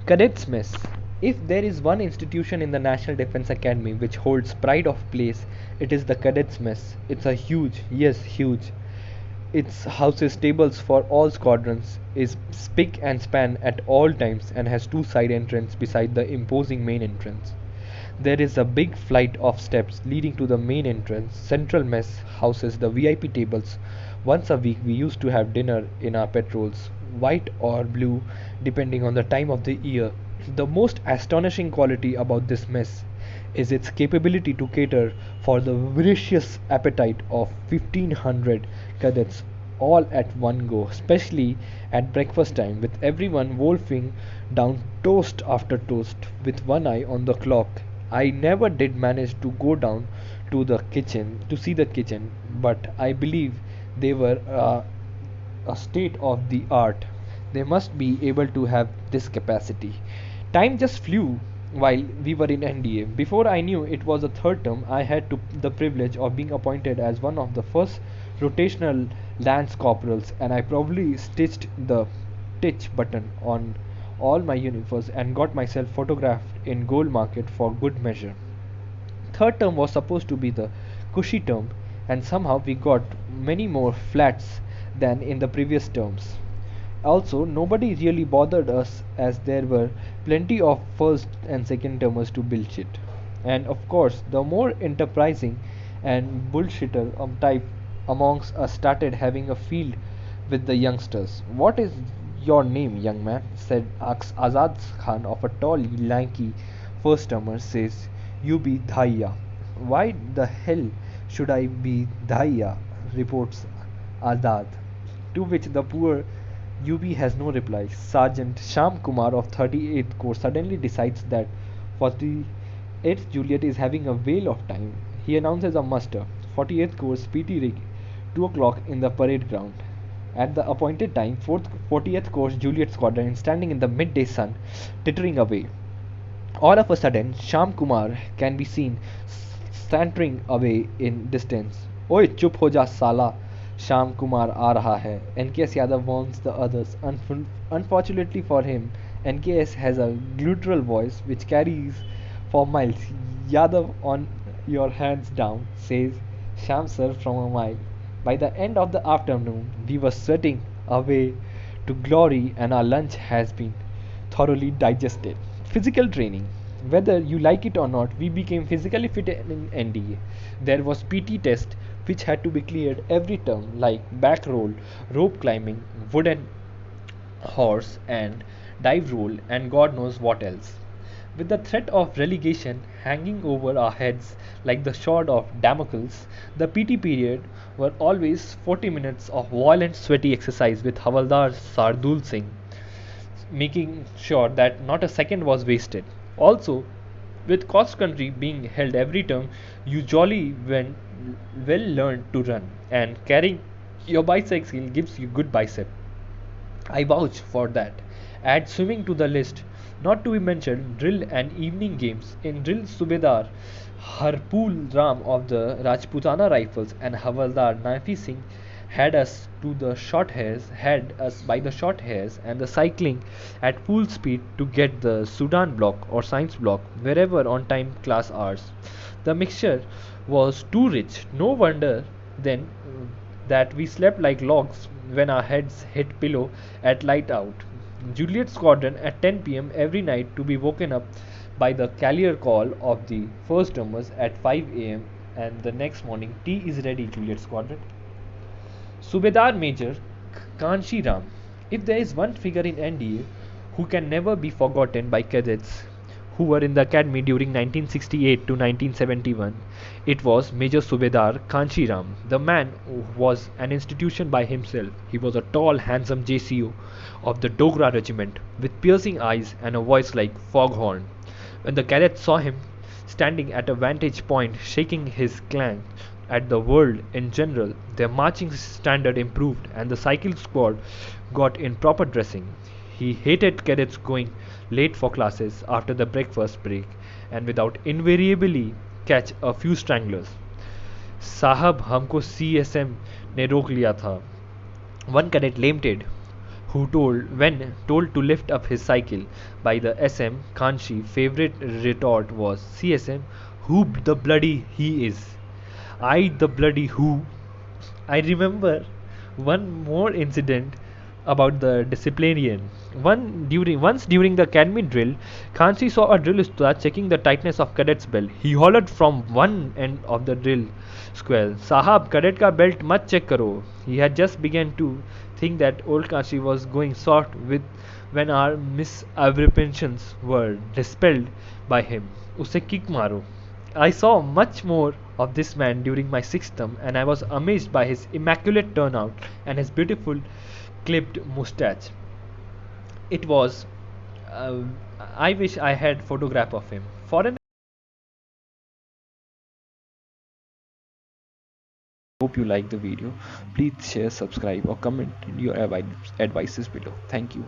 Cadets Mess. If there is one institution in the National Defense Academy which holds pride of place, it is the Cadets Mess. It's a huge, yes, huge. It houses tables for all squadrons, is spick and span at all times, and has two side entrances beside the imposing main entrance. There is a big flight of steps leading to the main entrance. Central Mess houses the VIP tables. Once a week we used to have dinner in our patrols, white or blue, depending on the time of the year. The most astonishing quality about this mess is its capability to cater for the voracious appetite of 1500 cadets all at one go, especially at breakfast time, with everyone wolfing down toast after toast with one eye on the clock. I never did manage to go down to the kitchen to see the kitchen, but I believe they were a state of the art. They must be able to have this capacity. Time just flew while we were in NDA. Before I knew it was a third term, I had the privilege of being appointed as one of the first rotational lance corporals, and I probably stitched the titch button on all my uniforms and got myself photographed in Gold Market for good measure. Third term was supposed to be the cushy term, and somehow we got many more flats than in the previous terms. Also, nobody really bothered us as there were plenty of first and second termers to bullshit. And of course, the more enterprising and bullshitter type amongst us started having a field with the youngsters. "What is your name, young man?" said Azad Khan of a tall, lanky first termer. Says, "You be Dhaiya." "Why the hell should I be Dhaiya?" reports Azad. To which the poor UB has no reply. Sergeant Sham Kumar of 38th Corps suddenly decides that 48th Juliet is having a whale of time. He announces a muster. 48th Corps PT rig, 2 o'clock in the parade ground. At the appointed time, 40th Corps Juliet Squadron is standing in the midday sun, tittering away. All of a sudden, Sham Kumar can be seen santering away in distance. "Oi, chup ho ja sala, Sham Kumar aa raha hai." NKS Yadav warns the others. Unfortunately for him, NKS has a guttural voice which carries for miles. "Yadav, on your hands down," says Sham sir from a mile. By the end of the afternoon, we were sweating away to glory, and our lunch has been thoroughly digested. Physical training. Whether you like it or not, we became physically fit in NDA. There was PT test which had to be cleared every term, like back roll, rope climbing, wooden horse, and dive roll, and God knows what else. With the threat of relegation hanging over our heads like the sword of Damocles, the PT period were always 40 minutes of violent sweaty exercise with Havaldar Sardul Singh, making sure that not a second was wasted. Also, with cross country being held every term, you jolly well learned to run, and carrying your bicycle gives you good bicep. I vouch for that. Add swimming to the list. Not to be mentioned drill and evening games. In drill, Subedar Harpool Ram of the Rajputana Rifles and Havaldar Nafi Singh had us by the short hairs, and the cycling at full speed to get the Sudan block or science block wherever on time class hours. The mixture was too rich. No wonder then that we slept like logs when our heads hit pillow at light out. Juliet Squadron at 10 p.m. every night to be woken up by the carrier call of the first termers at 5 a.m. and the next morning, "Tea is ready, Juliet Squadron." Subedar Major Kanshi Ram. If there is one figure in NDA who can never be forgotten by cadets who were in the academy during 1968 to 1971, it was Major Subedar Kanshi Ram. The man was an institution by himself. He was a tall, handsome JCO of the Dogra regiment with piercing eyes and a voice like foghorn. When the cadets saw him standing at a vantage point shaking his clang at the world in general, their marching standard improved and the cycle squad got in proper dressing. He hated cadets going late for classes after the breakfast break and without invariably catch a few stranglers. "साहब हमको CSM ने रोक लिया था," one cadet lamented, who told when told to lift up his cycle by the SM, Khanshi favorite retort was, CSM, who the bloody he is? I the bloody who? I remember one more incident about the disciplinarian. Once during the academy drill, Khansi saw a drill ustad checking the tightness of cadet's belt. He hollered from one end of the drill square, Sahab, cadet ka belt mat check karo. He had just begun to think that old Khansi was going soft with when our misapprehensions were dispelled by him. Usse kick maro. I saw much more of this man during my sixth term, and I was amazed by his immaculate turnout and his beautiful clipped moustache. It was. Uh, I wish I had photograph of him. For an hope you like the video. Please share, subscribe, or comment your advices below. Thank you.